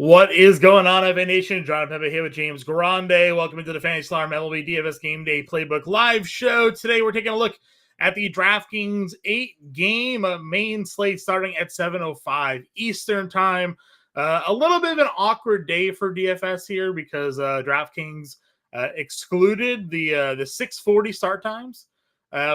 What is going on, FA Nation? John Impemba here with James Grande. Welcome into the Fantasy Alarm MLB DFS Game Day Playbook Live Show. Today we're taking a look at the DraftKings 8-game main slate starting at 7:05 Eastern Time. A little bit of an awkward day for DFS here because DraftKings excluded the 6:40 start times,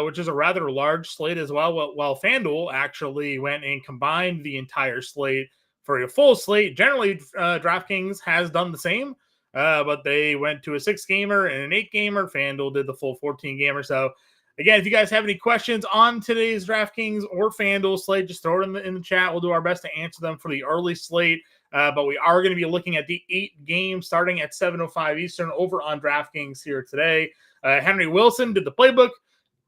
which is a rather large slate as well, while FanDuel actually went and combined the entire slate for a full slate. Generally, DraftKings has done the same, but they went to a 6-gamer and an 8-gamer. FanDuel did the full 14-gamer. So, again, if you guys have any questions on today's DraftKings or FanDuel slate, just throw it in the chat. We'll do our best to answer them for the early slate. But we are going to be looking at the 8 games starting at 7:05 Eastern over on DraftKings here today. Henry Wilson did the playbook.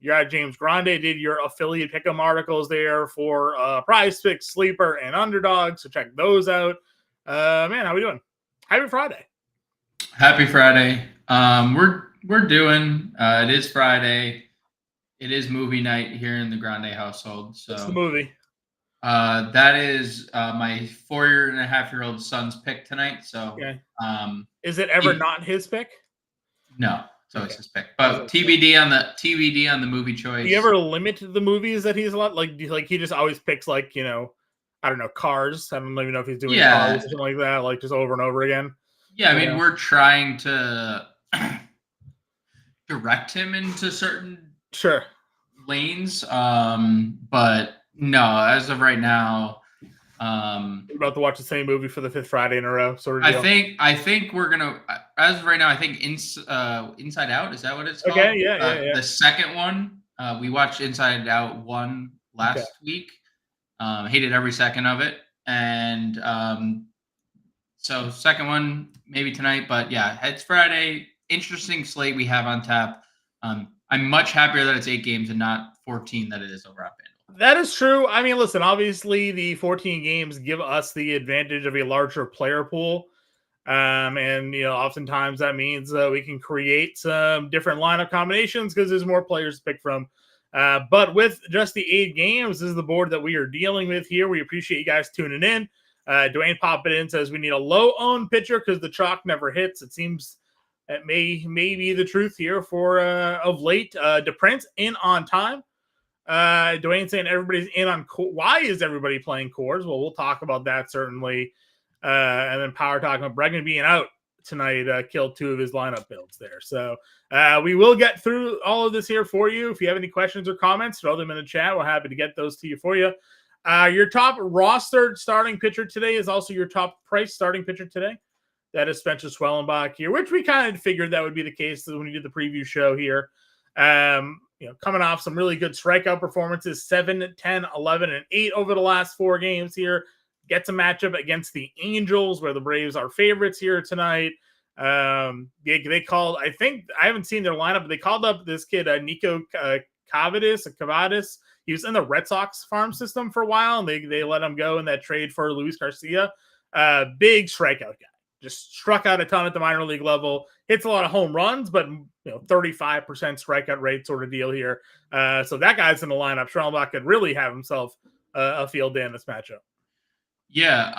Your James Grande did your affiliate pick'em articles there for Prize Picks, Sleeper, and Underdog. So check those out. Man, how we doing? Happy Friday. Happy Friday. We're doing. It is Friday. It is movie night here in the Grande household. So what's the movie? That is my 4.5-year-old son's pick tonight. So okay. Is it ever not his pick? No. It's always his pick, but TBD on the movie choice. Do you ever limit the movies that he's allowed? Like he just always picks I don't know, Cars. I don't even know if he's doing Cars or something like that, like just over and over again. Yeah, I mean we're trying to direct him into certain lanes, but no, as of right now. We're about to watch the same movie for the 5th Friday in a row. Sort of deal. I think we're gonna. As of right now, I think Inside Out. Is that what it's called? Okay, yeah. The second one, we watched Inside Out 1 last week. Hated every second of it, and so second one maybe tonight. But yeah, it's Friday. Interesting slate we have on tap. I'm much happier that it's 8 games and not 14 that it is over on FanDuel. That is true. I mean, listen, obviously the 14 games give us the advantage of a larger player pool. And, oftentimes that means we can create some different lineup combinations because there's more players to pick from. But with just the 8 games, this is the board that we are dealing with here. We appreciate you guys tuning in. Dwayne popping in says we need a low-owned pitcher because the chalk never hits. It seems that may be the truth here for of late. DePrince in on time. Dwayne saying everybody's in on why is everybody playing cores? Well, we'll talk about that certainly. And then Power talking about Bregman being out tonight killed 2 of his lineup builds there. So we will get through all of this here for you. If you have any questions or comments, throw them in the chat. We're happy to get those to you for you. Your top rostered starting pitcher today is also your top price starting pitcher today. That is Spencer Schwellenbach here, which we kind of figured that would be the case when we did the preview show here. Coming off some really good strikeout performances, 7, 10, 11, and 8 over the last 4 games here. Gets a matchup against the Angels, where the Braves are favorites here tonight. They called, I haven't seen their lineup, but they called up this kid, Nico Cavadis. He was in the Red Sox farm system for a while, and they let him go in that trade for Luis Garcia. Big strikeout guy. Just struck out a ton at the minor league level. Hits a lot of home runs, but 35% strikeout rate sort of deal here. So that guy's in the lineup. Schwellenbach could really have himself a field day in this matchup. Yeah.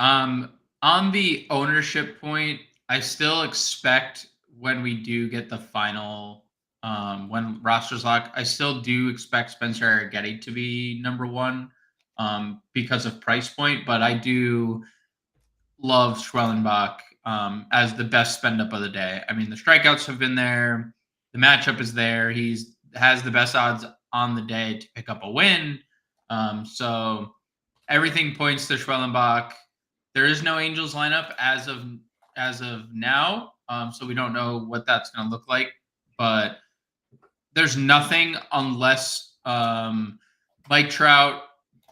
On the ownership point, I still expect when we do get the final, when rosters lock, I still do expect Spencer Arrighetti to be number 1 because of price point, but I do love Schwellenbach as the best spend up of the day. I mean, the strikeouts have been there. The matchup is there. Has the best odds on the day to pick up a win. So everything points to Schwellenbach. There is no Angels lineup as of now. So we don't know what that's going to look like, but there's nothing unless Mike Trout,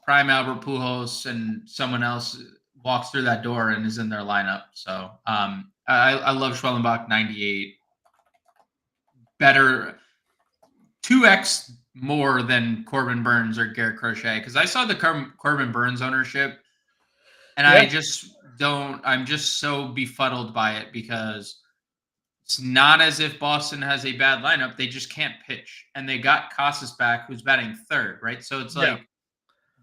Prime Albert Pujols, and someone else walks through that door and is in their lineup. So I love Schwellenbach 98. Better 2x more than Corbin Burns or Garrett Crochet, because I saw the Corbin Burns ownership and I'm just so befuddled by it because it's not as if Boston has a bad lineup. They just can't pitch, and they got Casas back, who's batting 3rd, right? So it's like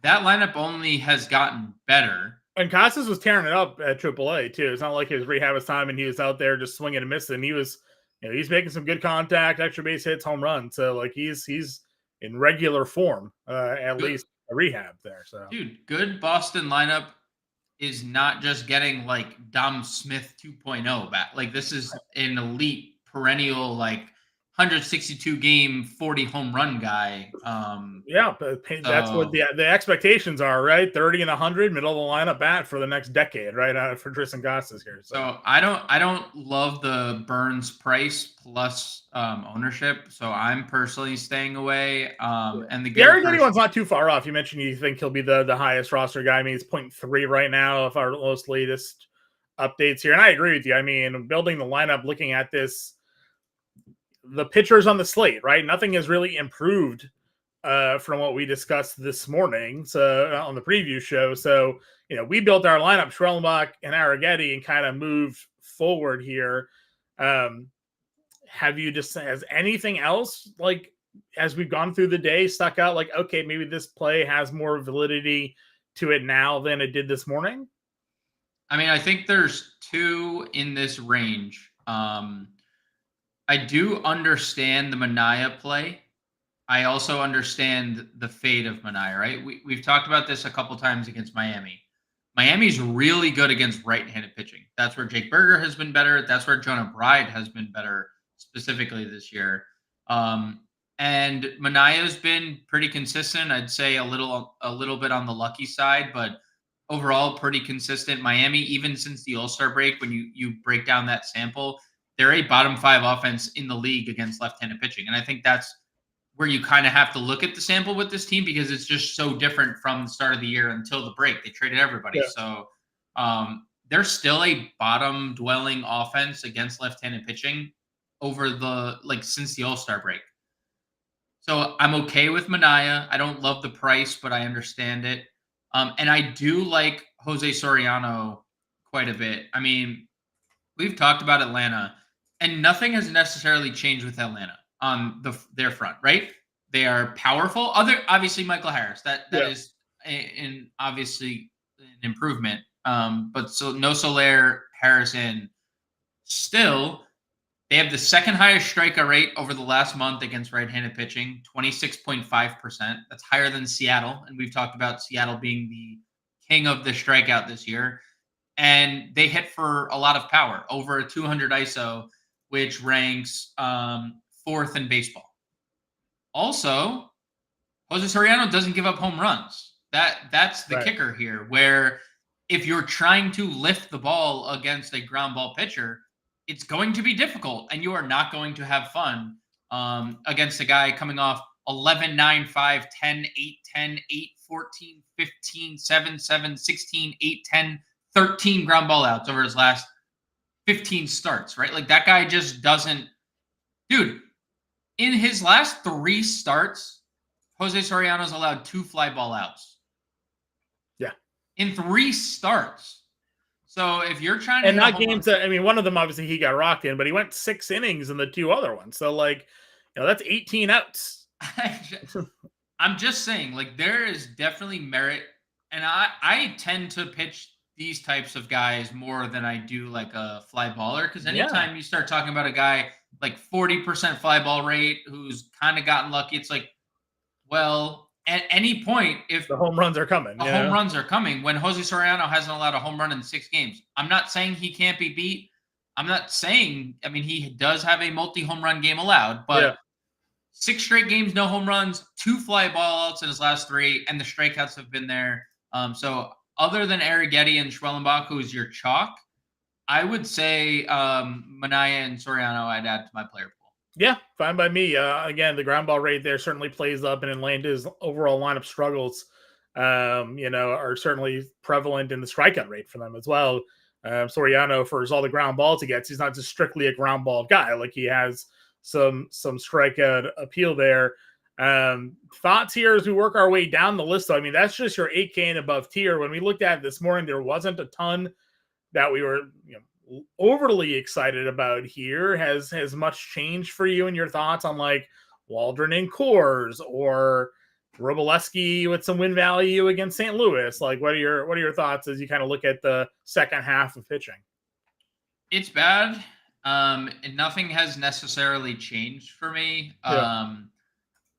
that lineup only has gotten better. And Casas was tearing it up at AAA too. It's not like his rehab was time and he was out there just swinging and missing. He was, he's making some good contact, extra base hits, home runs. So like he's in regular form, at least a rehab there. So dude, good Boston lineup is not just getting like Dom Smith 2.0 back. Like this is an elite perennial, like 162 game, 40 home run guy. Yeah, but that's what the expectations are, right? 30 and 100, middle of the lineup bat for the next decade, right? For Tristan Casas here. So I don't love the Burns price plus ownership. So I'm personally staying away. And the Arrighetti one's not too far off. You mentioned you think he'll be the highest roster guy. I mean, it's 0.3 right now of our most latest updates here. And I agree with you. I mean, building the lineup, looking at this, the pitchers on the slate, right? Nothing has really improved from what we discussed this morning. So on the preview show. So, we built our lineup, Schwellenbach and Arrighetti, and kind of moved forward here. Have you has anything else, like, as we've gone through the day, stuck out like, okay, maybe this play has more validity to it now than it did this morning? I mean, I think there's two in this range. I do understand the Manaea play. I also understand the fate of Manaea, right? We've talked about this a couple times against Miami. Miami's really good against right-handed pitching. That's where Jake Berger has been better. That's where Jonah Bride has been better specifically this year. And Manaea's been pretty consistent. I'd say a little bit on the lucky side, but overall pretty consistent. Miami, even since the All-Star break, when you break down that sample, they're a bottom 5 offense in the league against left-handed pitching. And I think that's where you kind of have to look at the sample with this team because it's just so different from the start of the year until the break. They traded everybody. Yeah. So they're still a bottom dwelling offense against left-handed pitching over since the All-Star break. So I'm okay with Manaea. I don't love the price, but I understand it. And I do like Jose Soriano quite a bit. I mean, we've talked about Atlanta, and nothing has necessarily changed with Atlanta on their front, right? They are powerful. Obviously, Michael Harris. That is obviously an improvement. But so no Soler, Harrison. Still, they have the second highest strikeout rate over the last month against right-handed pitching, 26.5%. That's higher than Seattle, and we've talked about Seattle being the king of the strikeout this year. And they hit for a lot of power, over a 200 ISO, which ranks 4th in baseball. Also, Jose Soriano doesn't give up home runs. That's the kicker here, where if you're trying to lift the ball against a ground ball pitcher, it's going to be difficult, and you are not going to have fun against a guy coming off 11, 9, 5, 10, 8, 10, 8, 14, 15, 7, 7, 16, 8, 10, 13 ground ball outs over his last 15 starts, right? Like that guy just doesn't, dude, in his last 3 starts, Jose Soriano's allowed 2 fly ball outs. Yeah. In 3 starts. So if you're trying to, and not games that, I mean, one of them obviously he got rocked in, but he went 6 innings in the 2 other ones. So like, that's 18 outs. I'm just saying, like, there is definitely merit, and I tend to pitch these types of guys more than I do like a fly baller, because anytime you start talking about a guy like 40% fly ball rate who's kind of gotten lucky, it's like, well, at any point, if the home runs are coming, home runs are coming. When Jose Soriano hasn't allowed a home run in 6 games, I'm not saying he can't be beat. I'm not saying, I mean, he does have a multi-home run game allowed, but 6 straight games, no home runs, 2 fly ball outs in his last 3, and the strikeouts have been there. So other than Arrighetti and Schwellenbach, who's your chalk, I would say Manaea and Soriano I'd add to my player pool. Yeah, fine by me. Again, the ground ball rate there certainly plays up, and Atlanta's overall lineup struggles, are certainly prevalent in the strikeout rate for them as well. Soriano, for all the ground balls he gets, he's not just strictly a ground ball guy. Like, he has some strikeout appeal there. Thoughts here as we work our way down the list, though. I mean, that's just your 8K and above tier. When we looked at it this morning, there wasn't a ton that we were overly excited about here. Has much changed for you and your thoughts on like Waldron and Coors, or Robleski with some win value against St. Louis. Like, what are your thoughts as you kind of look at the second half of pitching? It's bad. And nothing has necessarily changed for me. Yeah.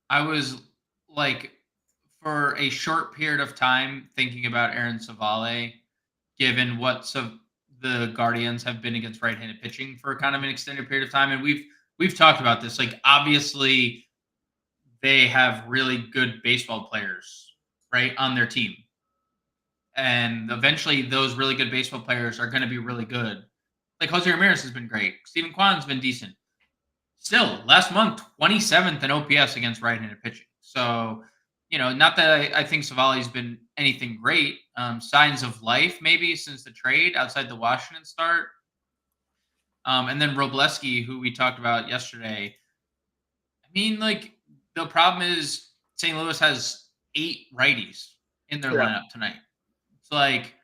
I was like, for a short period of time, thinking about Aaron Savale, given the Guardians have been against right-handed pitching for kind of an extended period of time, and we've talked about this. Like, obviously, they have really good baseball players, right, on their team, and eventually, those really good baseball players are going to be really good. Like, Jose Ramirez has been great. Steven Kwan's been decent. Still, last month, 27th in OPS against right-handed pitching. So, not that I think Savali's been anything great. Signs of life, maybe, since the trade outside the Washington start. And then Robleski, who we talked about yesterday. I mean, like, the problem is St. Louis has 8 righties in their lineup tonight. It's like,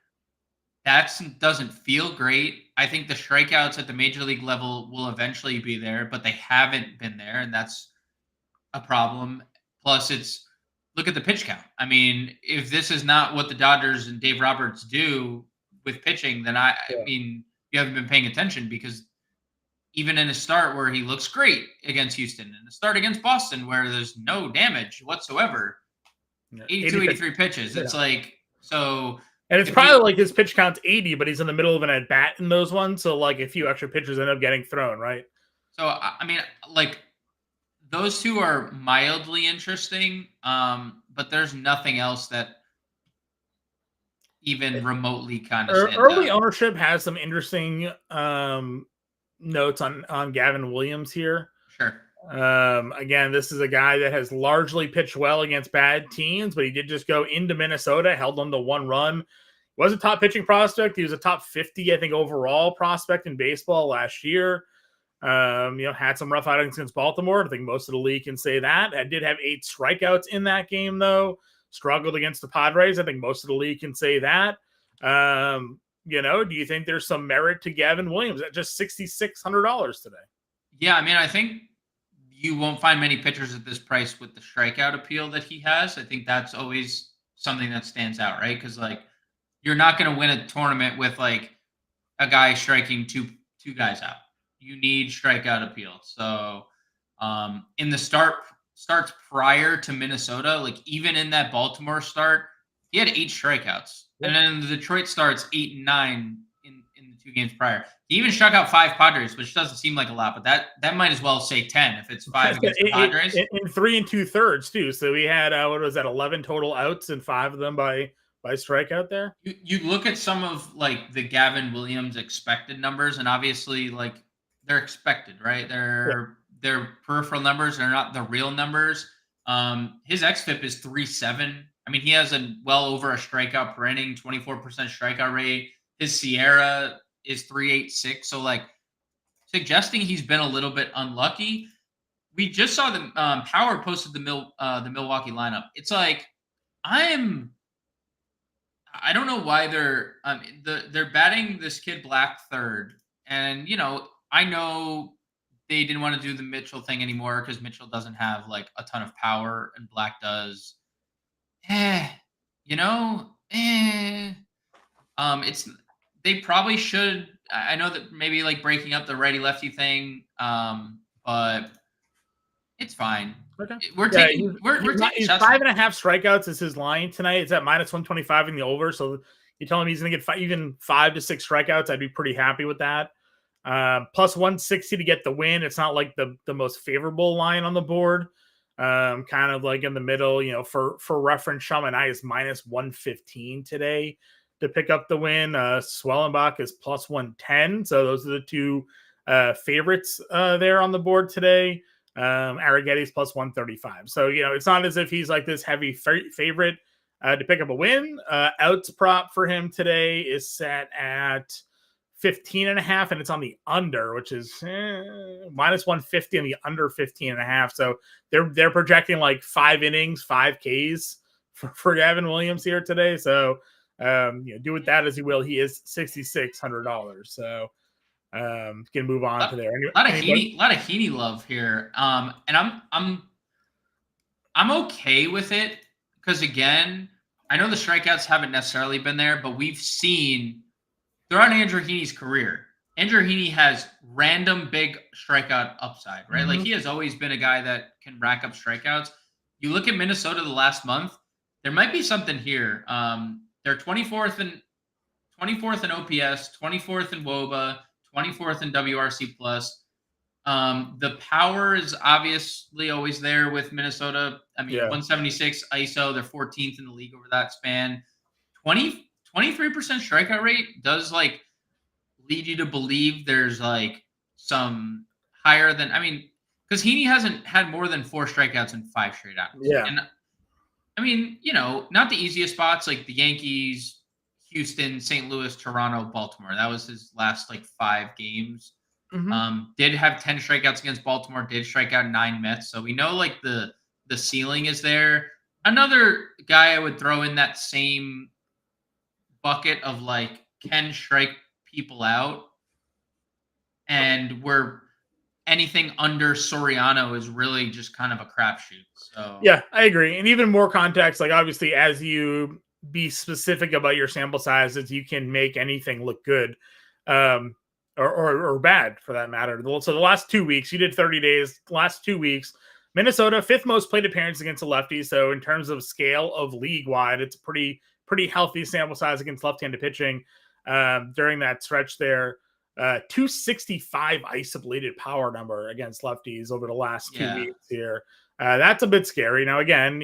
that doesn't feel great. I think the strikeouts at the major league level will eventually be there, but they haven't been there, and that's a problem. Plus, look at the pitch count. I mean, if this is not what the Dodgers and Dave Roberts do with pitching, then I mean, you haven't been paying attention, because even in a start where he looks great against Houston, and a start against Boston where there's no damage whatsoever, 82, 83 pitches. It's like, so... And it's probably like his pitch count's 80, but he's in the middle of an at bat in those ones. So like a few extra pitches end up getting thrown, right? So, I mean, like, those two are mildly interesting, but there's nothing else that even remotely kind of stands early out. Ownership has some interesting notes on Gavin Williams here. Sure. Again, this is a guy that has largely pitched well against bad teams, but he did just go into Minnesota, held them to 1 run. Was a top pitching prospect. He was a top 50, I think, overall prospect in baseball last year. Had some rough outings against Baltimore. I think most of the league can say that. I did have 8 strikeouts in that game, though. Struggled against the Padres. I think most of the league can say that. Do you think there's some merit to Gavin Williams at just $6,600 today? Yeah, I mean, I think you won't find many pitchers at this price with the strikeout appeal that he has. I think that's always something that stands out, right? Because, like, you're not going to win a tournament with, like, a guy striking two guys out. You need strikeout appeal. So, in the starts prior to Minnesota, like, even in that Baltimore start, he had 8 strikeouts. Yep. And then the Detroit starts 8 and 9 in the 2 games prior. He even struck out 5 Padres, which doesn't seem like a lot, but that might as well say 10 if it's 5 against the Padres. In 3 2/3 too. So we had 11 total outs, and 5 of them by strikeout there. You look at some of, like, the Gavin Williams expected numbers, and obviously, like, they're expected, right? They're peripheral numbers. They're not the real numbers. His xFIP is 3.7. I mean, he has well over a strikeout per inning, 24% strikeout rate. His Sierra is 3.86. So, like, suggesting he's been a little bit unlucky. We just saw the Power posted the Milwaukee lineup. It's like, I don't know why they're batting this kid Black third, and I know they didn't want to do the Mitchell thing anymore because Mitchell doesn't have, like, a ton of power and Black does. It's, they probably should. I know that maybe, like, breaking up the righty lefty thing, but it's fine. Okay. We're taking he's 5.5 strikeouts is his line tonight. It's at -125 in the over. So you tell him he's going to get even 5 to 6 strikeouts. I'd be pretty happy with that. Plus 160 to get the win. It's not like the most favorable line on the board. Kind of like in the middle, for reference, Shaman I is -115 today to pick up the win. Swellenbach is plus 110. So those are the 2 favorites there on the board today. Arrigetti's plus 135. So, it's not as if he's like this heavy favorite to pick up a win. Outs prop for him today is set at 15.5, and it's on the under, which is -150 on the under 15.5. So they're projecting like 5 innings, 5 Ks for Gavin Williams here today. So do with that as you will. He is $6,600. So can move on to there. A lot of Heaney love here. And I'm okay with it. because again, I know the strikeouts haven't necessarily been there, but we've seen throughout Andrew Heaney's career, Andrew Heaney has random big strikeout upside, right? Mm-hmm. Like he has always been a guy that can rack up strikeouts. You look at Minnesota the last month, there might be something here. They're 24th in OPS, 24th in WOBA, 24th in WRC plus. The power is obviously always there with Minnesota. I mean, 176 ISO, they're 14th in the league over that span. 23% strikeout rate does like lead you to believe there's like some higher than, I mean, because Heaney hasn't had more than 4 strikeouts in 5 straight outs. Yeah. And I mean, not the easiest spots like the Yankees, Houston, St. Louis, Toronto, Baltimore. That was his last like 5 games. Mm-hmm. Did have 10 strikeouts against Baltimore, did strike out 9 Mets. So we know like the ceiling is there. Another guy I would throw in that same bucket of like can strike people out, and where anything under Soriano is really just kind of a crapshoot. So yeah, I agree. And even more context, like obviously as you be specific about your sample sizes, you can make anything look good. Or bad for that matter. So the last 2 weeks, you did 30 days. Last 2 weeks, Minnesota 5th most plate appearance against a lefty. So in terms of scale of league wide, it's a pretty healthy sample size against left-handed pitching during that stretch there. 265 isolated power number against lefties over the last 2 weeks here. That's a bit scary. Now, again,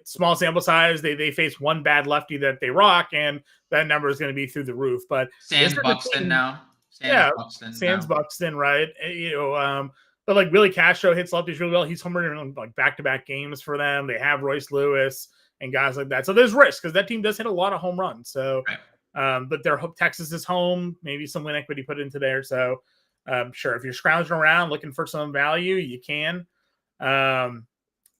small sample size. They face one bad lefty that they rock, and that number is going to be through the roof. But Sans Buxton now. Sans Buxton, right? But like Willie Castro hits lefties really well. He's homered in like back-to-back games for them. They have Royce Lewis and guys like that. So there's risk because that team does hit a lot of home runs. So, but Texas is home. Maybe some win equity put into there. So, sure, if you're scrounging around looking for some value, you can.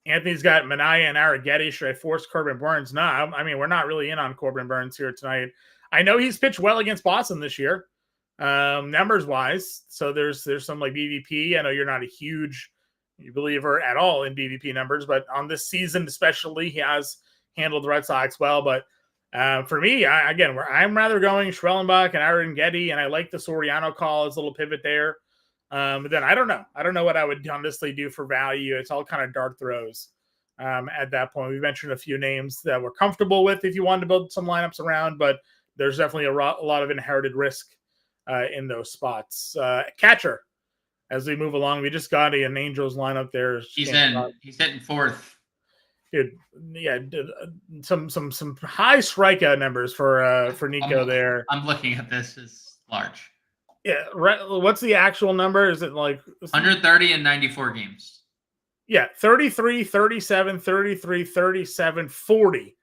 Anthony's got Minaya and Arrighetti. Should I force Corbin Burns? No, I mean, we're not really in on Corbin Burns here tonight. I know he's pitched well against Boston this year, numbers wise. So there's some like BVP. I know you're not a huge believer at all in BVP numbers, but on this season especially, he has handled the Red Sox well. But for me, I'm rather going Schwellenbach and Arrighetti, and I like the Soriano call as a little pivot there. But then I don't know what I would honestly do for value. It's all kind of dart throws at that point. We mentioned a few names that we're comfortable with if you wanted to build some lineups around, but there's definitely a lot of inherited risk in those spots. Catcher, as we move along, we just got an Angels lineup there. He's hitting 4th. Dude, yeah, some high strikeout numbers for Nico there. I'm looking at this as large. Yeah, right. What's the actual number? Is it like 130 in 94 games? Yeah, 33, 37, 33, 37, 40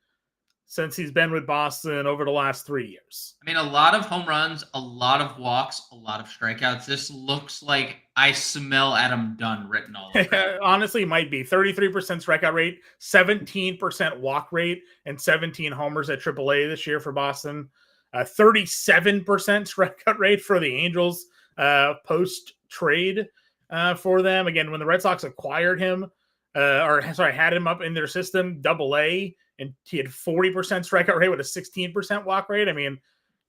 since he's been with Boston over the last 3 years. I mean, a lot of home runs, a lot of walks, a lot of strikeouts. This looks like I smell Adam Dunn written all over it. Honestly, it might be 33% strikeout rate, 17% walk rate, and 17 homers at AAA this year for Boston. 37% strikeout rate for the Angels post-trade for them. Again, when the Red Sox acquired him, had him up in their system, AA, and he had 40% strikeout rate with a 16% walk rate. I mean,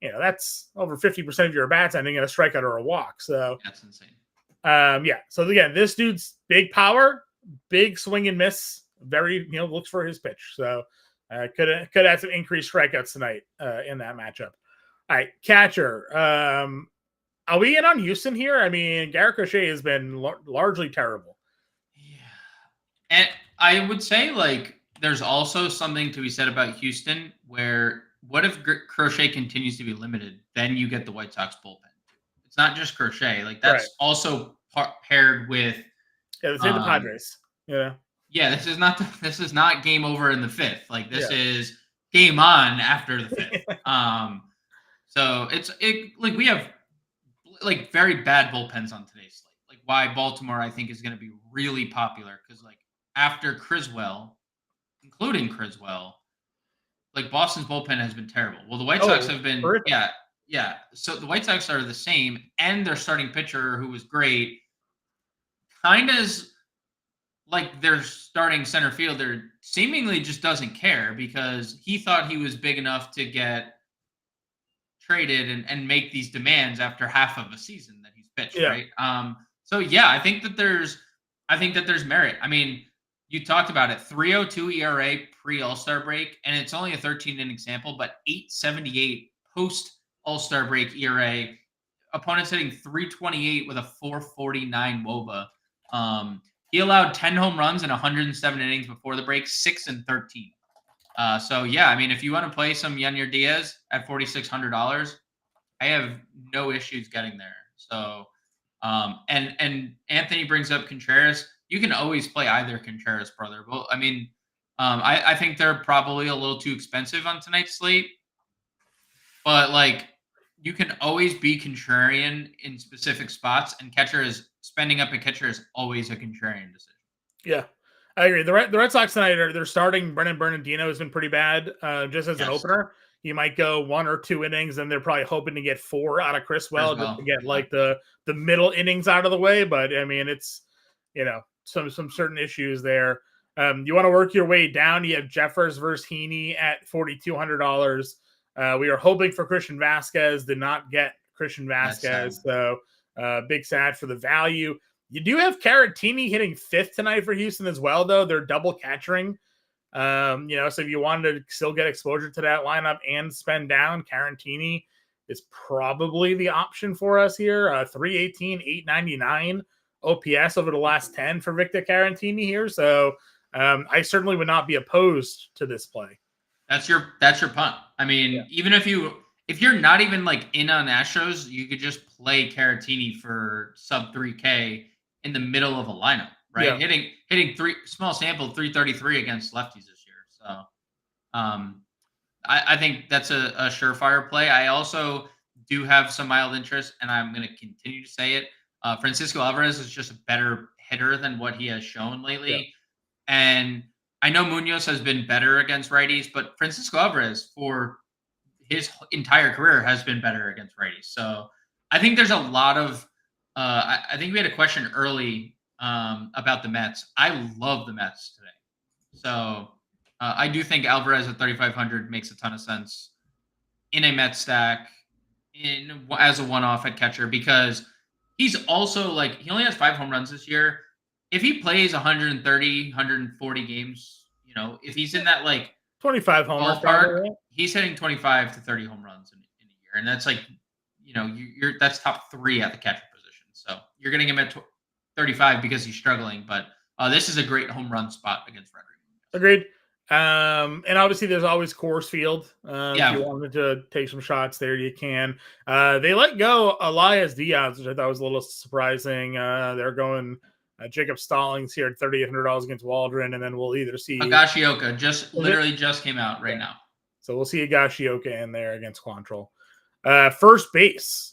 that's over 50% of your bats ending in a strikeout or a walk. So that's insane. So again, this dude's big power, big swing and miss, very, looks for his pitch. So could have some increased strikeouts tonight in that matchup. All right, catcher. Are we in on Houston here? I mean, Garrett Crochet has been largely terrible. Yeah. And I would say, like, there's also something to be said about Houston where what if Crochet continues to be limited? Then you get the White Sox bullpen. It's not just Crochet. Like, that's also paired with... Yeah, let's say the Padres. Yeah. Yeah, this is not game over in the 5th. Like, this is game on after the 5th. So we have like very bad bullpens on today's slate. Like why Baltimore I think is going to be really popular because like after Criswell, including Criswell, like Boston's bullpen has been terrible. Well, the White Sox have been So the White Sox are the same, and their starting pitcher who was great, kind of like their starting center fielder seemingly just doesn't care because he thought he was big enough to get traded and make these demands after half of a season that he's pitched, Yeah. right? So yeah, I think that there's merit. I mean, you talked about it, 3.02 ERA pre All-Star break, and it's only a 13 inning sample, but 8.78 post All-Star break ERA. Opponents hitting 328 with a 449 WOBA. He allowed 10 home runs in 107 innings before the break, 6 and 13. So yeah, I mean, if you want to play some Yennier Diaz at $4,600, I have no issues getting there. So, and Anthony brings up Contreras. You can always play either Contreras brother. Well, I mean, I think they're probably a little too expensive on tonight's slate, but like you can always be contrarian in specific spots, and catcher is spending up a catcher is always a contrarian decision. Yeah, I agree. The Red Sox tonight they're starting Brennan Bernardino has been pretty bad. Just as an opener, you might go 1 or 2 innings, and they're probably hoping to get 4 out of Criswell just to get like the middle innings out of the way. But I mean, it's some certain issues there. You want to work your way down. You have Jeffers versus Heaney at $4,200. We are hoping for Christian Vasquez. Did not get Christian Vasquez, so big sad for the value. You do have Caratini hitting 5th tonight for Houston as well, though. They're double catching. So if you wanted to still get exposure to that lineup and spend down, Caratini is probably the option for us here. 318, 899 OPS over the last 10 for Victor Caratini here. So I certainly would not be opposed to this play. That's your punt. I mean, even if you're not even like in on Astros, you could just play Caratini for sub 3K in the middle of a lineup, right? Yeah. Hitting small sample 333 against lefties this year. So I think that's a surefire play. I also do have some mild interest, and I'm going to continue to say it. Francisco Alvarez is just a better hitter than what he has shown lately. Yeah. And I know Munoz has been better against righties, but Francisco Alvarez for his entire career has been better against righties. So I think there's a lot of I think we had a question early about the Mets. I love the Mets today. So I do think Alvarez at 3,500 makes a ton of sense in a Mets stack as a one-off at catcher, because he's also like, he only has 5 home runs this year. If he plays 130, 140 games, if he's in that like 25 homers ballpark, he's hitting 25 to 30 home runs in a year. And that's like, that's top 3 at the catcher position. So you're getting him at 35 because he's struggling, but this is a great home run spot against Frederick. Agreed. And obviously there's always Coors Field. If you wanted to take some shots there, you can. They let go Elias Diaz, which I thought was a little surprising. They're going Jacob Stallings here at $3,800 against Waldron, and then we'll either see Higashioka just came out right now. So we'll see Higashioka in there against Quantrill. First base.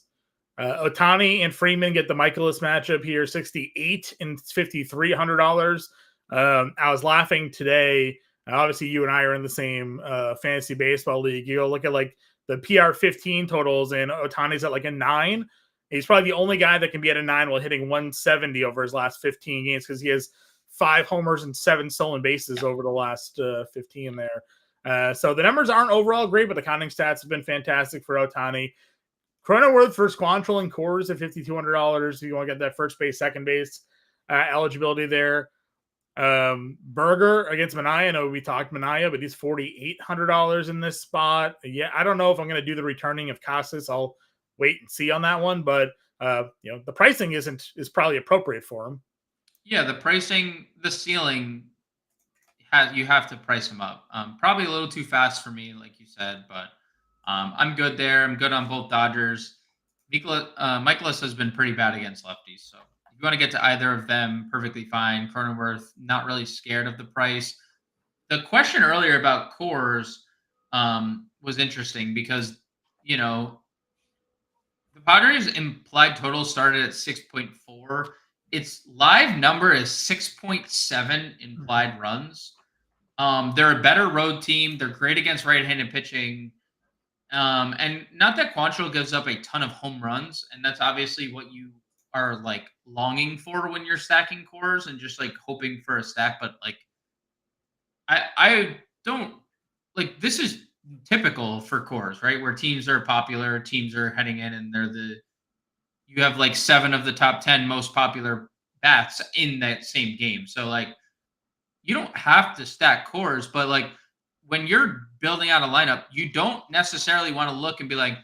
Ohtani and Freeman get the Michaelis matchup here, $68 and $5,300. I was laughing today. Obviously, you and I are in the same fantasy baseball league. You go look at like the PR 15 totals, and Ohtani's at like a 9. He's probably the only guy that can be at a 9 while hitting 170 over his last 15 games, because he has 5 homers and 7 stolen bases over the last 15 there. So the numbers aren't overall great, but the counting stats have been fantastic for Ohtani. Cronenworth versus Quantrill and Coors at $5,200. If you want to get that first base, second base eligibility there. Berger against Minaya. I know we talked Minaya, but he's $4,800 in this spot. Yeah, I don't know if I'm going to do the returning of Casas. I'll wait and see on that one, but the pricing is probably appropriate for him. Yeah, the pricing, the ceiling you have to price him up. Probably a little too fast for me, like you said, but I'm good there. I'm good on both Dodgers. Michaelis has been pretty bad against lefties, so if you want to get to either of them, perfectly fine. Cronenworth, not really scared of the price. The question earlier about Coors was interesting because, the Padres' implied total started at 6.4. Its live number is 6.7 implied runs. They're a better road team. They're great against right-handed pitching. And not that Quantrill gives up a ton of home runs, and that's obviously what you are like longing for when you're stacking cores and just like hoping for a stack. But like, I don't like this is typical for cores, right? Where teams are popular, teams are heading in, and you have like 7 of the top 10 most popular bats in that same game. So like you don't have to stack cores, but like when you're building out a lineup, you don't necessarily want to look and be like,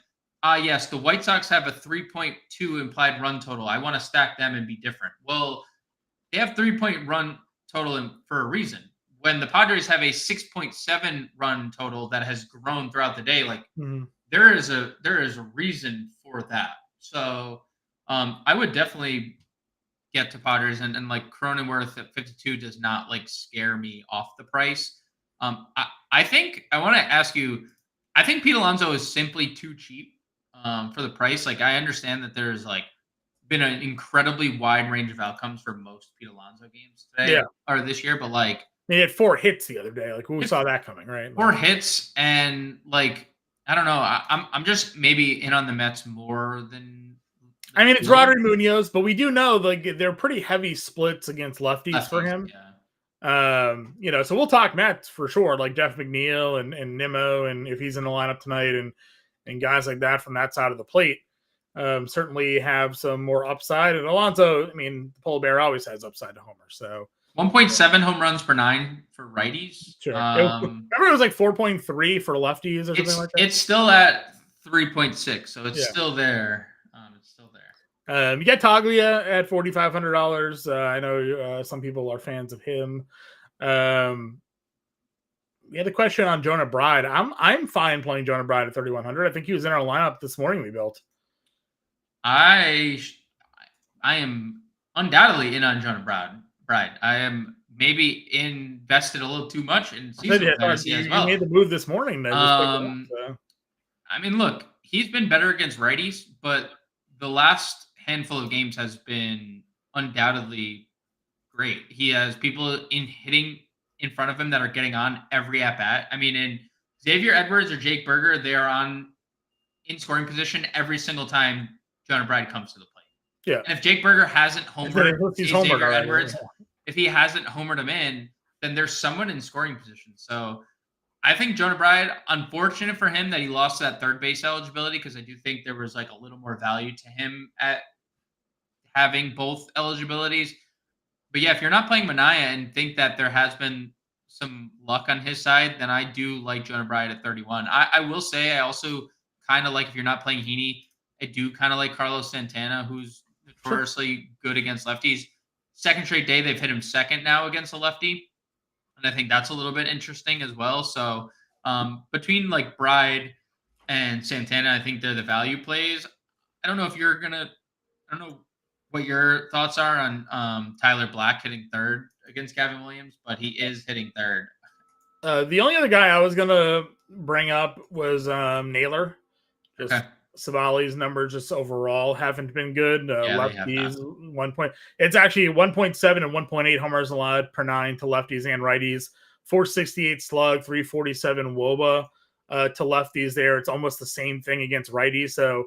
yes, the White Sox have a 3.2 implied run total. I want to stack them and be different. Well, they have 3-point run total for a reason. When the Padres have a 6.7 run total that has grown throughout the day, like there is a reason for that. So I would definitely get to Padres and like Cronenworth at 52 does not like scare me off the price. I think I want to ask you, I think Pete Alonso is simply too cheap for the price. Like I understand that there's like been an incredibly wide range of outcomes for most Pete Alonso games today or this year, but like he had 4 hits the other day. Like who saw that coming, right? 4 hits and like I don't know. I'm just maybe in on the Mets more than. I mean, it's Rodri Munoz, but we do know like they're pretty heavy splits against lefties for him. Yeah. So we'll talk Mets for sure, like Jeff McNeil and Nimmo, and if he's in the lineup tonight, and guys like that from that side of the plate. Certainly have some more upside. And Alonso, I mean, the Polar Bear always has upside to homer. So 1.7 home runs per 9 for righties. Sure. Remember it was like 4.3 for lefties or something like that? It's still at 3.6, so it's still there. It's still there. You get Taglia at $4,500. I know some people are fans of him. We had a question on Jonah Bride. I'm fine playing Jonah Bride at 3,100. I think he was in our lineup this morning we built. I am undoubtedly in on Jonah Bride. I am maybe invested a little too much in seasonal fantasy as well. You made the move this morning. I mean, look, he's been better against righties, but the last handful of games has been undoubtedly great. He has people hitting in front of him that are getting on every at bat. I mean, in Xavier Edwards or Jake Berger, they are in scoring position every single time Jonah Bride comes to the plate. Yeah. And if Jake Berger hasn't homered Xavier Edwards, if he hasn't homered him in, then there's someone in scoring position. So I think Jonah Bride, unfortunate for him that he lost that third base eligibility, because I do think there was like a little more value to him at having both eligibilities. But yeah, if you're not playing Manaea and think that there has been some luck on his side, then I do like Jonah Bride at 31. I will say I also kind of like, if you're not playing Heaney, I do kind of like Carlos Santana, who's notoriously good against lefties. Second straight day, they've hit him second now against a lefty. And I think that's a little bit interesting as well. So between like Bride and Santana, I think they're the value plays. I don't know what your thoughts are on Tyler Black hitting third against Gavin Williams, but he is hitting third. The only other guy I was going to bring up was Naylor. Savali's numbers just overall haven't been good. Lefties, 1 point. It's actually 1.7 and 1.8 homers allowed per 9 to lefties and righties. 468 slug, 347 WOBA to lefties there. It's almost the same thing against righties. So,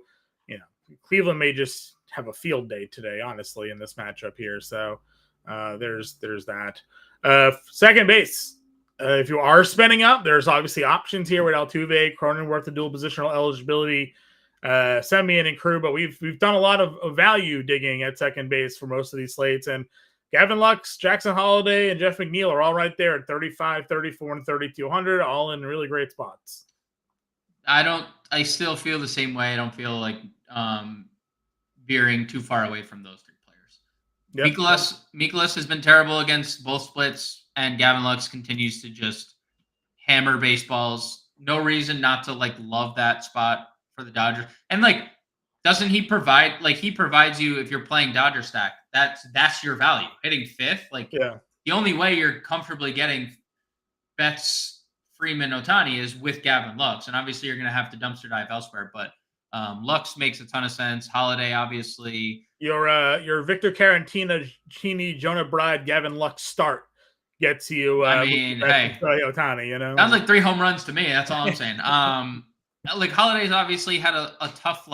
Cleveland may just have a field day today, honestly, in this matchup here. So there's that. Second base. If you are spending up, there's obviously options here with Altuve, Cronenworth, the dual positional eligibility, Semien and Crew, but we've done a lot of value digging at second base for most of these slates. And Gavin Lux, Jackson Holliday, and Jeff McNeil are all right there at 35, 34, and 3,200, all in really great spots. I still feel the same way. I don't feel like veering too far away from those three players. Yep. Mikolas has been terrible against both splits, and Gavin Lux continues to just hammer baseballs. No reason not to love that spot for the Dodgers. And doesn't he provide he provides you, if you're playing Dodger stack, that's your value. Hitting fifth, the only way you're comfortably getting Betts, Freeman, Ohtani is with Gavin Lux, and obviously you're going to have to dumpster dive elsewhere. But Lux makes a ton of sense. Holiday, obviously. Your Victor Caratini, Jonah Bride, Gavin Lux start gets you. Hey, Ohtani, sounds like 3 home runs to me. That's all I'm saying. Holiday's obviously had a tough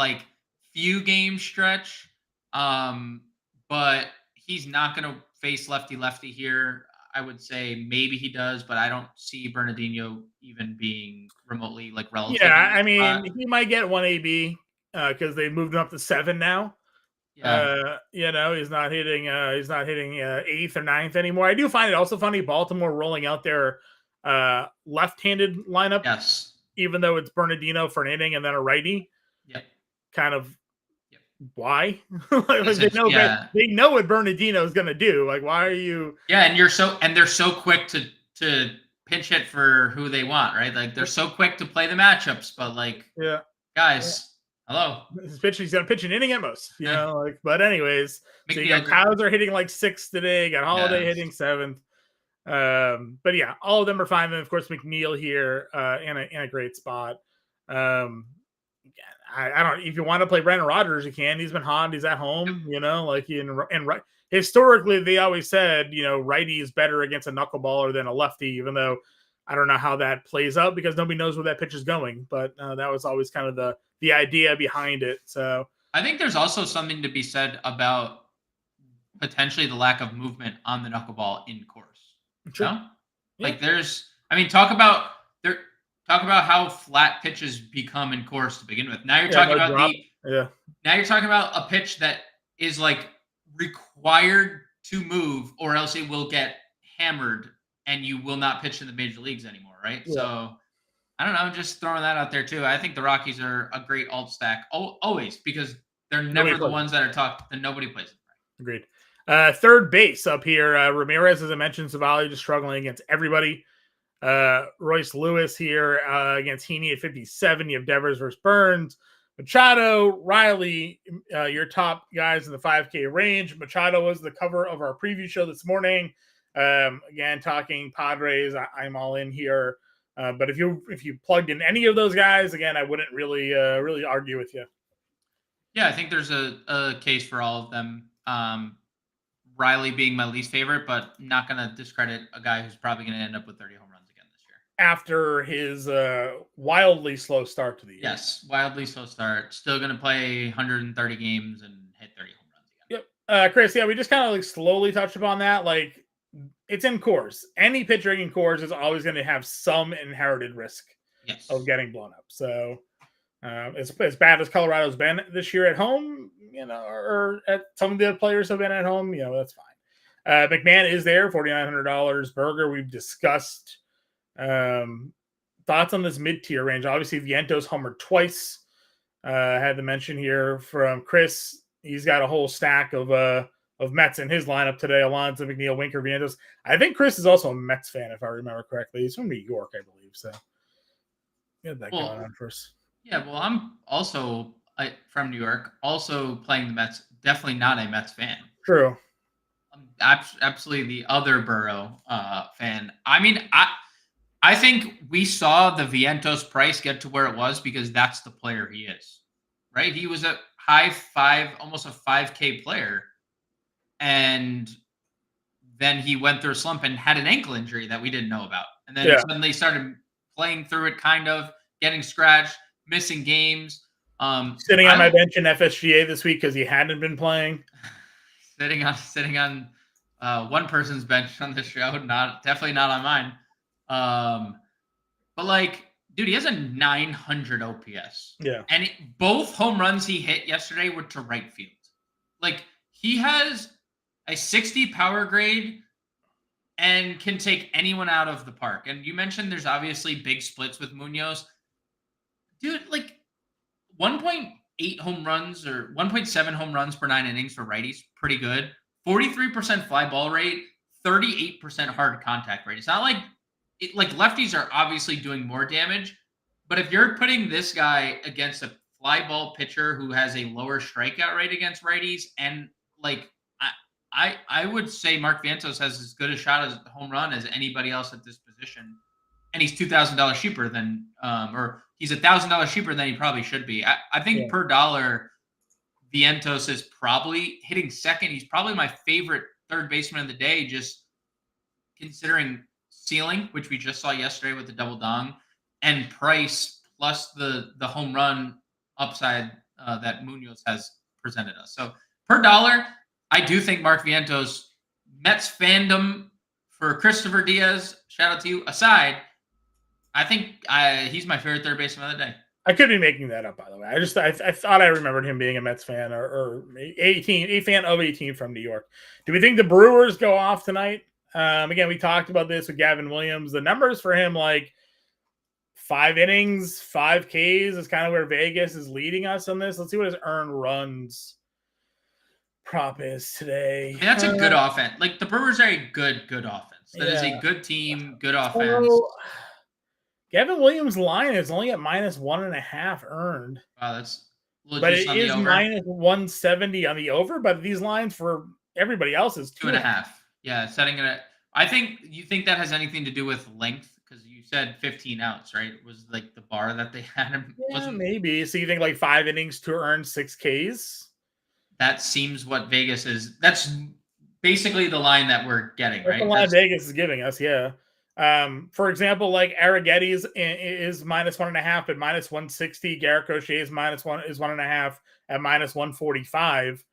few game stretch. But he's not going to face lefty here. I would say maybe he does, but I don't see Bernardino even being remotely like relative Yeah, in I this mean, spot. he might get 1 AB because they moved him up to 7 now. Yeah. He's not hitting eighth or ninth anymore. I do find it also funny Baltimore rolling out their left-handed lineup, Yes. even though it's Bernardino for an inning and then a righty. Yep. Kind of Yep. why? Like they know what Bernardino is gonna do. Like, why are you? Yeah, and they're so quick to pinch hit for who they want, right? Like they're so quick to play the matchups, but like, Yeah, guys, hello. He's gonna pitch an inning at most, but anyways, so you got Cows are hitting like 6th today, got Holiday hitting 7th. But yeah, all of them are fine. And of course, McNeil here in a great spot. I don't. If you want to play Brandon Rodgers, you can. He's been hot. He's at home. And historically, they always said righty is better against a knuckleballer than a lefty. Even though I don't know how that plays out because nobody knows where that pitch is going. But that was always kind of the idea behind it. So I think there's also something to be said about potentially the lack of movement on the knuckleball in course. Sure. No? Yeah. Like talk about how flat pitches become in course to begin with. Now you're talking about now you're talking about a pitch that is like required to move or else it will get hammered and you will not pitch in the major leagues anymore, right? Yeah. So I don't know, just throwing that out there too. I think the Rockies are a great alt stack always because they're never the ones that are talked that nobody plays. Agreed. Third base up here, Ramirez, as I mentioned, Savali just struggling against everybody. Royce Lewis here against Heaney at 57. You have Devers versus Burns. Machado, Riley, your top guys in the 5K range. Machado was the cover of our preview show this morning. Again, talking Padres. I'm all in here. But if you plugged in any of those guys, again, I wouldn't really argue with you. Yeah, I think there's a case for all of them. Riley being my least favorite, but not going to discredit a guy who's probably going to end up with 30 home runs again this year. After his wildly slow start to the year. Yes, wildly slow start. Still going to play 130 games and hit 30 home runs again. Yep. Chris, we just kind of like slowly touched upon that. Like, it's in course. Any pitcher in course is always going to have some inherited risk of getting blown up. So as bad as Colorado's been this year at home, or at some of the players have been at home, that's fine. McMahon is there, $4,900. Berger, we've discussed. Thoughts on this mid-tier range? Obviously, Vientos homered twice. Had to mention here from Chris. He's got a whole stack of Mets in his lineup today. Alonso, McNeil, Winker, Vientos. I think Chris is also a Mets fan, if I remember correctly. He's from New York, I believe. So get that going on first. Yeah, well, I'm also from New York, also playing the Mets. Definitely not a Mets fan. True. I'm absolutely the other Burrow fan. I mean, I think we saw the Vientos price get to where it was because that's the player he is, right? He was a high 5, almost a 5K player. And then he went through a slump and had an ankle injury that we didn't know about. And then suddenly started playing through it, kind of getting scratched, missing games. Sitting on my bench in FSGA this week because he hadn't been playing. Sitting on one person's bench on this show, definitely not on mine. But like, dude, he has a 900 OPS. Yeah. And both home runs he hit yesterday were to right field. Like, he has a 60 power grade and can take anyone out of the park. And you mentioned there's obviously big splits with Munoz. Dude, like 1.8 home runs or 1.7 home runs per 9 innings for righties, pretty good. 43% fly ball rate, 38% hard contact rate. It's not like lefties are obviously doing more damage, but if you're putting this guy against a fly ball pitcher who has a lower strikeout rate against righties, and like I would say Mark Vientos has as good a shot as a home run as anybody else at this position, and he's $2,000 cheaper than or he's $1,000 cheaper than he probably should be. I think per dollar, Vientos is probably hitting second. He's probably my favorite third baseman of the day, just considering ceiling, which we just saw yesterday with the double dong, and price plus the home run upside that Munoz has presented us. So per dollar, I do think Mark Vientos, Mets fandom for Christopher Diaz, shout out to you, aside, I think he's my favorite third baseman of the day. I could be making that up, by the way. I thought I remembered him being a Mets fan or a fan of a team from New York. Do we think the Brewers go off tonight? Again, we talked about this with Gavin Williams. The numbers for him, like 5 innings, 5 Ks, is kind of where Vegas is leading us on this. Let's see what his earned runs prop is today. I mean, that's a good offense. Like, the Brewers are a good offense. That is a good team, good offense. So, Gavin Williams' line is only at -1.5 earned. Wow, that's legit. But it is -170 on the over. But these lines for everybody else is 2.5. Yeah, setting it at. I think you think that has anything to do with length, because you said 15 outs, right? It was like the bar that they had him. Yeah, maybe. So you think like 5 innings to earn 6 Ks? That seems what Vegas is. That's basically the line that we're getting, right? The line Vegas is giving us, yeah. For example, like Arrigetti's is -1.5 at -160. Garrett Crochet is -1 is 1.5 at -145.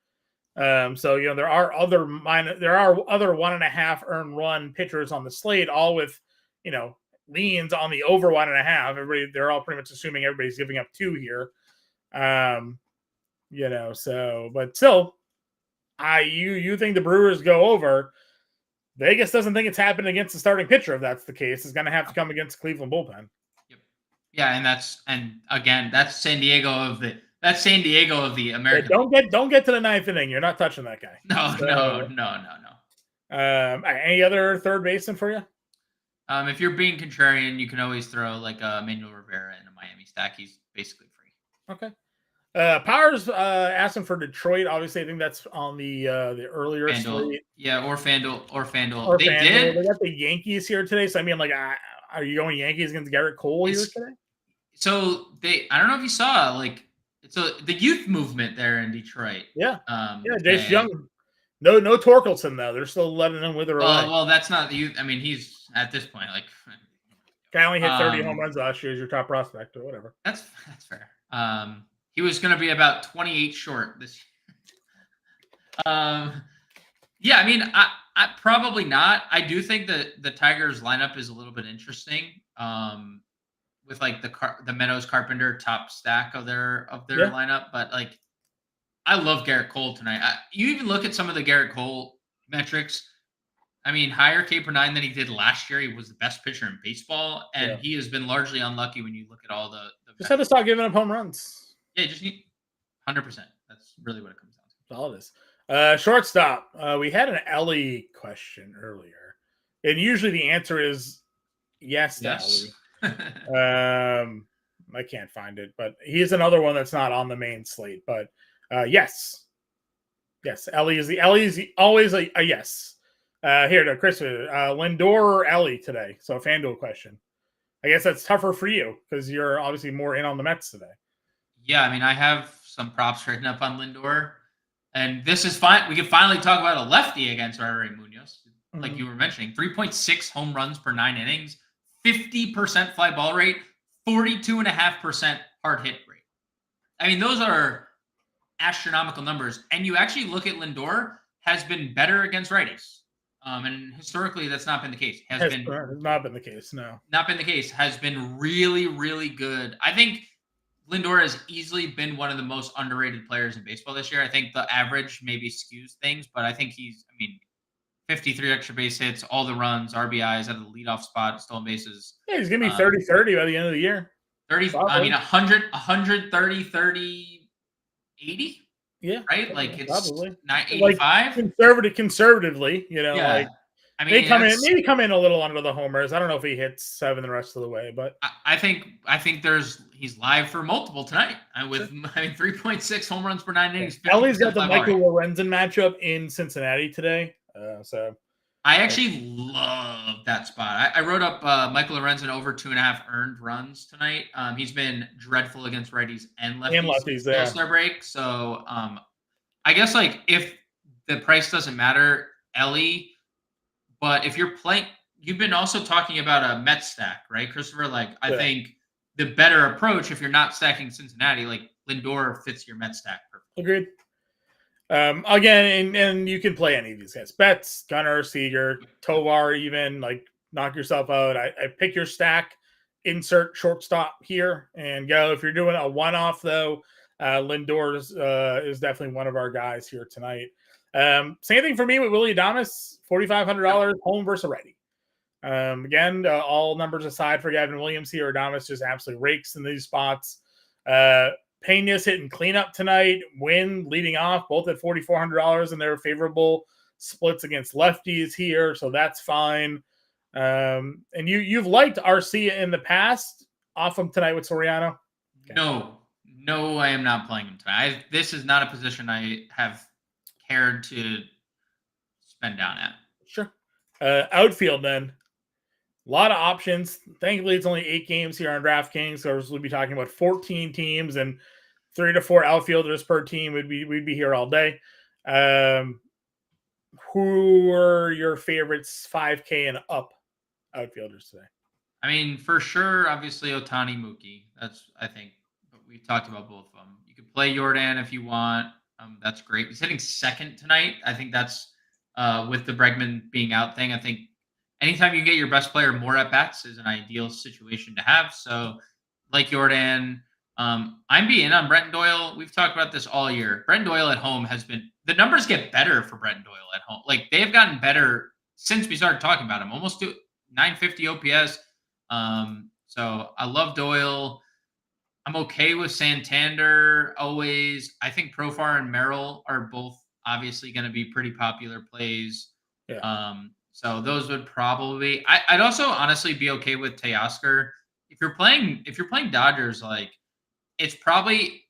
So there are other 1.5 earned run pitchers on the slate, all with leans on the over 1.5. They're all pretty much assuming everybody's giving up 2 here. So but still, you think the Brewers go over. Vegas doesn't think it's happening against the starting pitcher. If that's the case, it's going to have to come against the Cleveland bullpen. Yep. Yeah, and again, that's San Diego of the American. Yeah, don't get to the 9th inning. You're not touching that guy. No. Any other third baseman for you? If you're being contrarian, you can always throw like Manuel Rivera in a Miami stack. He's basically free. Okay. Powers asking for Detroit. Obviously, I think that's on the earlier slate. Yeah, or FanDuel. They got the Yankees here today. So I mean, like, are you going Yankees against Garrett Cole here today? So I don't know if you saw, like, the youth movement there in Detroit. Yeah. Jace Young. No Torkelson though. They're still letting him wither away. Well, that's not the youth. I mean, he's at this point like. Guy only hit 30 home runs last year as your top prospect or whatever. That's fair. He was going to be about 28 short this year. Yeah, I mean, I probably not. I do think that the Tigers lineup is a little bit interesting. With like the Meadows Carpenter top stack of their lineup, but like, I love Garrett Cole tonight. You even look at some of the Garrett Cole metrics. I mean, higher K per 9 than he did last year. He was the best pitcher in baseball, and he has been largely unlucky when you look at all the just had to stop giving up home runs. Yeah, just need 100%. That's really what it comes down to. That's all it is. Shortstop. We had an Ellie question earlier, and usually the answer is yes. Ellie. I can't find it, but he's another one that's not on the main slate. But yes. Ellie is always a yes. Here to Chris, Lindor or Ellie today. So a FanDuel question. I guess that's tougher for you because you're obviously more in on the Mets today. Yeah, I mean, I have some props written up on Lindor, and this is fine. We can finally talk about a lefty against Rory Munoz, like you were mentioning. 3.6 home runs per 9 innings, 50% fly ball rate, 42.5% hard hit rate. I mean, those are astronomical numbers. And you actually look at Lindor, has been better against righties. And historically, that's not been the case. Not been the case, no. Not been the case. Has been really, really good. I think Lindor has easily been one of the most underrated players in baseball this year. I think the average maybe skews things, but I think 53 extra base hits, all the runs, RBIs at the leadoff spot, stolen bases. Yeah, he's going to be 30-30 by the end of the year. 30, probably. I mean, 130, 30, 80? Yeah. Right? Like, it's probably 85? Like conservatively, like I mean, maybe come in a little under the homers. I don't know if he hits 7 the rest of the way, but I think he's live for multiple tonight with 3.6 home runs per 9 innings. Ellie's got the Michael Lorenzen matchup in Cincinnati today, so I actually love that spot. I wrote up Michael Lorenzen over 2.5 earned runs tonight. He's been dreadful against righties and lefties All-Star break. So I guess like if the price doesn't matter, Ellie. But if you're playing, you've been also talking about a Mets stack, right, Christopher? Like, I think the better approach, if you're not stacking Cincinnati, like Lindor fits your Mets stack perfectly. Agreed. Again, and you can play any of these guys. Betts, Gunnar, Seager, Tovar, even like knock yourself out. I pick your stack, insert shortstop here, and go. If you're doing a one-off though, Lindor is definitely one of our guys here tonight. Same thing for me with Willie Adames, $4,500 home versus righty. Again, all numbers aside for Gavin Williams here, Adames just absolutely rakes in these spots. Pena's hitting cleanup tonight. Wynn leading off, both at $4,400, and they're favorable splits against lefties here, so that's fine. And you've liked Arcia in the past. Off him tonight with Soriano. Okay. No, I am not playing him tonight. This is not a position I have cared to spend down at. Sure. Outfield then. A lot of options. Thankfully, it's only 8 games here on DraftKings, so we'll be talking about 14 teams and 3 to 4 outfielders per team. We'd be here all day. Who are your favorites 5K and up outfielders today? I mean, for sure, obviously Ohtani, Mookie. That's, I think, we talked about both of them. You could play Jordan if you want. That's great. He's hitting second tonight. I think that's with the Bregman being out thing. I think anytime you get your best player more at bats is an ideal situation to have. So, like Jordan, I'm being on Brenton Doyle. We've talked about this all year. Brenton Doyle at home has been, the numbers get better for Brenton Doyle at home. Like, they have gotten better since we started talking about him. Almost to 950 OPS. So I love Doyle. I'm okay with Santander always. I think Profar and Merrill are both obviously going to be pretty popular plays. Yeah. So those would probably. I'd also honestly be okay with Teoscar. If you're playing Dodgers, like, it's probably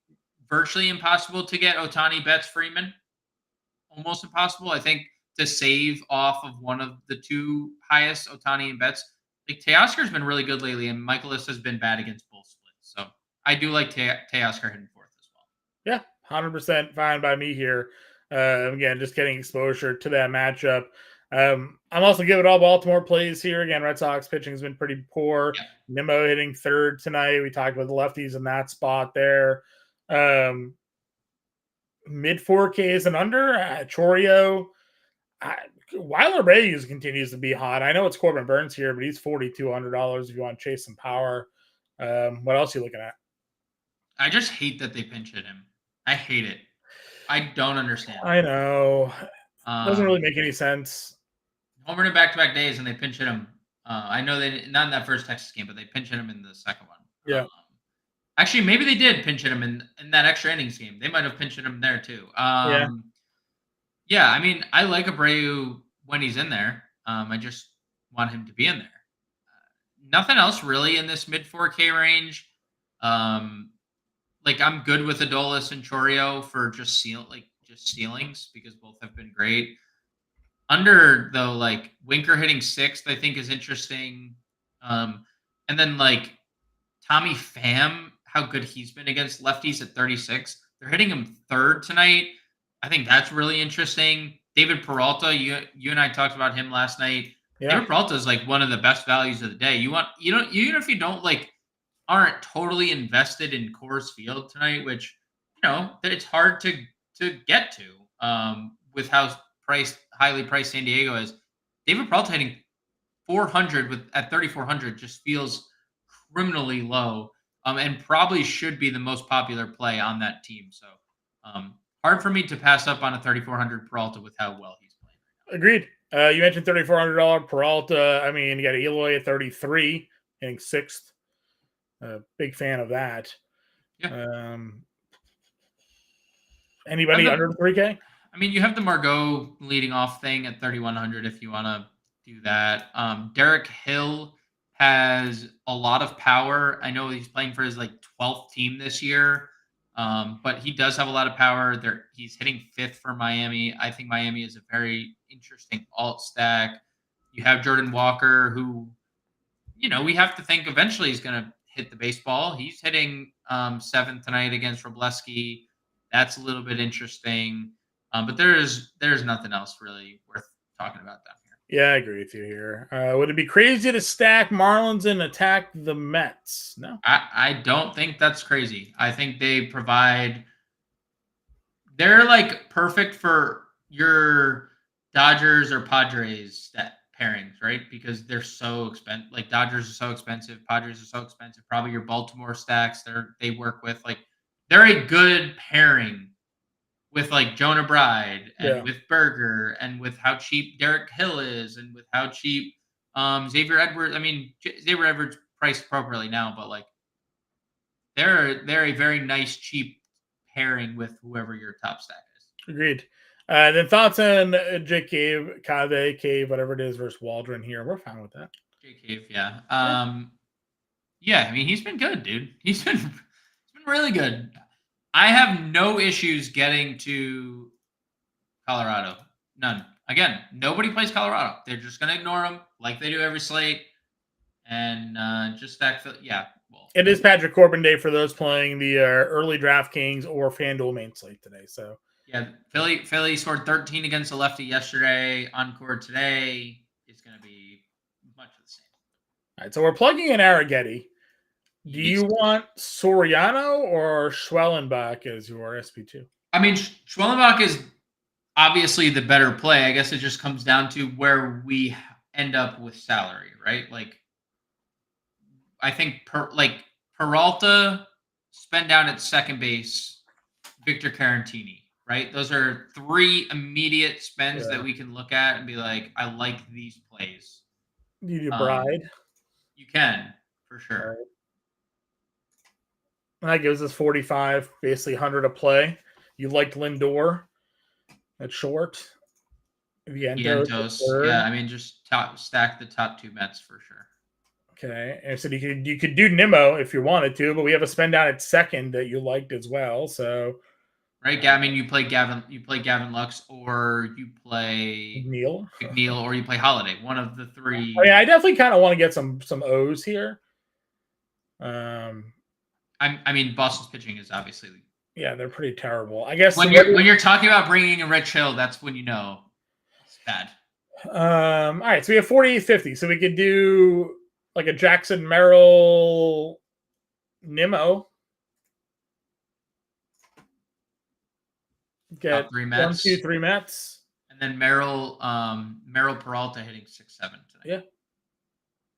virtually impossible to get Ohtani, Betts, Freeman. Almost impossible. I think to save off of one of the two highest, Ohtani and Betts. Like, Teoscar's been really good lately, and Michaelis has been bad against both splits. So I do like Teoscar hitting fourth as well. Yeah, 100% fine by me here. Again, just getting exposure to that matchup. I'm also giving all Baltimore plays here. Again, Red Sox pitching has been pretty poor. Yeah. Nimmo hitting third tonight. We talked about the lefties in that spot there. Mid 4Ks and under. Chorio. Weiler Reyes continues to be hot. I know it's Corbin Burns here, but he's $4,200 if you want to chase some power. What else are you looking at? I just hate that they pinch hit him. I hate it. I don't understand. I know. Doesn't really make any sense. Homer in back-to-back days, and they pinch hit him. I know they not in that first Texas game, but they pinch hit him in the second one. Yeah. Actually, maybe they did pinch hit him in that extra innings game. They might have pinched hit him there too. Yeah. I mean, I like Abreu when he's in there. I just want him to be in there. Nothing else really in this mid 4K range. Like, I'm good with Adolis and Chorio for just ceilings because both have been great. Under, though, like, Winker hitting sixth, I think is interesting. And then, like, Tommy Pham, how good he's been against lefties at 36. They're hitting him third tonight. I think that's really interesting. David Peralta, you and I talked about him last night. Yeah. David Peralta is like one of the best values of the day. Even if you don't aren't totally invested in Coors Field tonight, which, it's hard to get to with how highly priced San Diego is. David Peralta hitting 400 at 3,400 just feels criminally low, and probably should be the most popular play on that team. So hard for me to pass up on a 3,400 Peralta with how well he's playing right now. Agreed. You mentioned $3,400 Peralta. I mean, you got Eloy at 33, hitting sixth. Big fan of that. Yeah. Anybody under 3K? I mean, you have the Margot leading off thing at 3,100 if you want to do that. Derek Hill has a lot of power. I know he's playing for his 12th team this year, but he does have a lot of power. He's hitting fifth for Miami. I think Miami is a very interesting alt stack. You have Jordan Walker, who, we have to think eventually he's going to hit the baseball. He's hitting seventh tonight against Robleski. That's a little bit interesting. But there's nothing else really worth talking about down here. Yeah, I agree with you here. Would it be crazy to stack Marlins and attack the Mets? No. I don't think that's crazy. I think they provide They're like perfect for your Dodgers or Padres pairings, right? Because they're so expensive. Like Dodgers are so expensive, Padres are so expensive. Probably your Baltimore stacks they work with. Like they're a good pairing with like Jonah Bride and Yeah. with Berger and with how cheap Derek Hill is and with how cheap Xavier Edwards. I mean, Xavier Edwards priced appropriately now, but like they're a very nice cheap pairing with whoever your top stack is. Agreed. Then thoughts on Jake Cave, Cave, whatever it is, versus Waldron here. We're fine with that. Jake Cave, yeah. Yeah, I mean he's been good, dude. He's been really good. I have no issues getting to Colorado. None. Again, nobody plays Colorado. They're just gonna ignore him like they do every slate, and just stack. Yeah, well, It is Patrick Corbin Day for those playing the early DraftKings or FanDuel main slate today. So yeah, Philly scored 13 against the lefty yesterday. Encore today is going to be much of the same. all right, so we're plugging in Arrighetti. Do you want Soriano or Schwellenbach as your SP2? I mean, Schwellenbach is obviously the better play. I guess it just comes down to where we end up with salary, right? Like, I think Peralta, spend down at second base, Victor Carantini, right? Those are three immediate spends that we can look at and be like, I like these plays. You do Bride? You can, for sure. Right. And that gives us 45, basically 100 a play. You liked Lindor at short. Vientos. Yeah, I mean, just stack the top two Mets for sure. Okay, and so you could do Nimmo if you wanted to, but we have a spend down at second that you liked as well. So, right, I mean, you play Gavin Lux, or you play McNeil, or you play Holiday. One of the three. I mean, I definitely kind of want to get some O's here. I mean, Boston's pitching is obviously. Yeah, they're pretty terrible. I guess when you're talking about bringing in Rich Hill, that's when you know it's bad. All right, so we have 48.50, so we could do like a Jackson Merrill Nimmo. Get 3 Mets. 1, 2, 3 Mets. And then Merrill Peralta hitting 6-7 tonight. Yeah.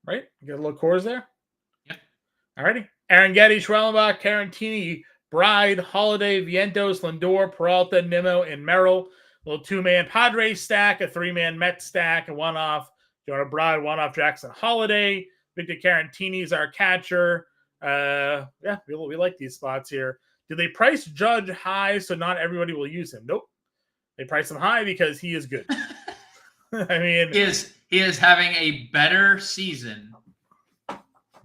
Right? Get a little cores there. Yep. All righty. Arrighetti, Schwellenbach, Carantini, Bride, Holiday, Vientos, Lindor, Peralta, Nimmo, and Merrill. A little 2-man Padres stack, a 3-man Mets stack, a one-off Jonah Bride, one-off Jackson Holiday. Victor Carantini is our catcher. Yeah, we like these spots here. Do they price Judge high so not everybody will use him? Nope. They price him high because he is good. I mean, he is having a better season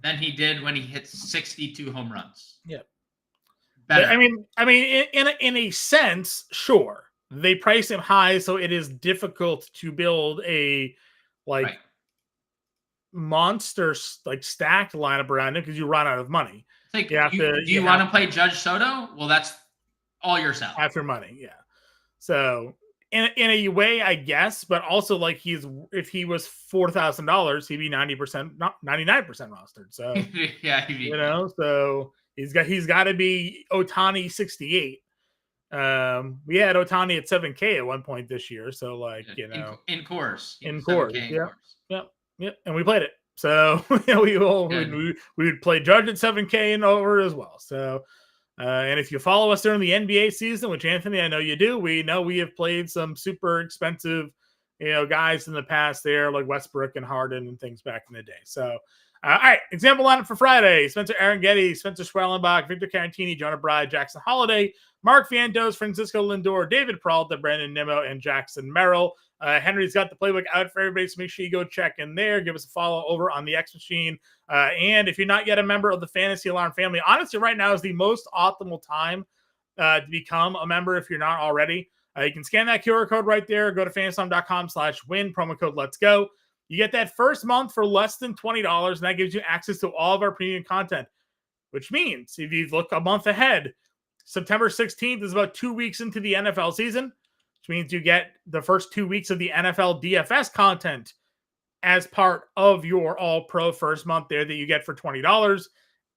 than he did when he hit 62 home runs. Yeah. Better. I mean, in a sense, sure. They price him high, so it is difficult to build a monster stacked lineup around him because you run out of money. Like, do you want to play Judge Soto? Well, that's all your salary. After money, yeah. So in a way, I guess, but also like if he was $4,000, he'd be 90%, not 99% rostered. So yeah, so he's got to be Ohtani 68. We had Ohtani at 7K at one point this year, so in course, yeah, and we played it. So we would play Judge at 7K and over as well. So. And if you follow us during the NBA season, which Anthony, I know you do, we know we have played some super expensive, guys in the past there, like Westbrook and Harden and things back in the day. So, all right, example lineup for Friday: Spencer Arrighetti, Spencer Schwellenbach, Victor Carantini, Jonah Bride, Jackson Holiday, Mark Vientos, Francisco Lindor, David Peralta, Brandon Nimmo, and Jackson Merrill. Henry's got the playbook out for everybody, so make sure you go check in there. Give us a follow over on the X Machine. And if you're not yet a member of the Fantasy Alarm family, honestly, right now is the most optimal time to become a member if you're not already. You can scan that QR code right there. Go to fantasyalarm.com/win, promo code Let's Go. You get that first month for less than $20, and that gives you access to all of our premium content, which means if you look a month ahead, September 16th is about 2 weeks into the NFL season, which means you get the first 2 weeks of the NFL DFS content as part of your all-pro first month there that you get for $20.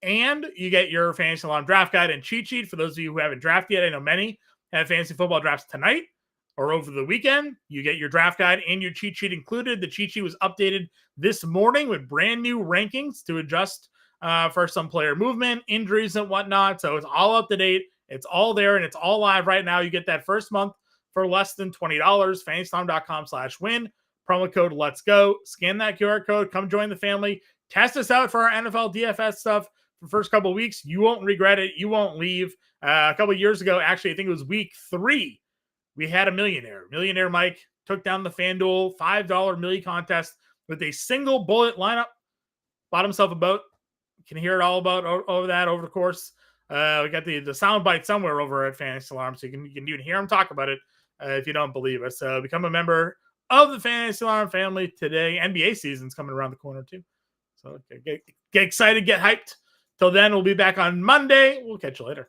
And you get your Fantasy Alarm draft guide and cheat sheet for those of you who haven't drafted yet. I know many. have fantasy football drafts tonight or over the weekend, you get your draft guide and your cheat sheet included. The cheat sheet was updated this morning with brand new rankings to adjust for some player movement, injuries, and whatnot. So it's all up to date. It's all there, and it's all live right now. You get that first month for less than $20. fantasytime.com/win. Promo code Let's Go. Scan that QR code. Come join the family. Test us out for our NFL DFS stuff for the first couple of weeks. You won't regret it. You won't leave. A couple of years ago, actually, I think it was week 3, we had a millionaire. Millionaire Mike took down the FanDuel $5 milli contest with a single bullet lineup. Bought himself a boat. You can hear it all about over that over the course. We got the sound bite somewhere over at Fantasy Alarm, so you can even hear him talk about it if you don't believe us. So become a member of the Fantasy Alarm family today. NBA season's coming around the corner too. So get excited, get hyped. Till then, we'll be back on Monday. We'll catch you later.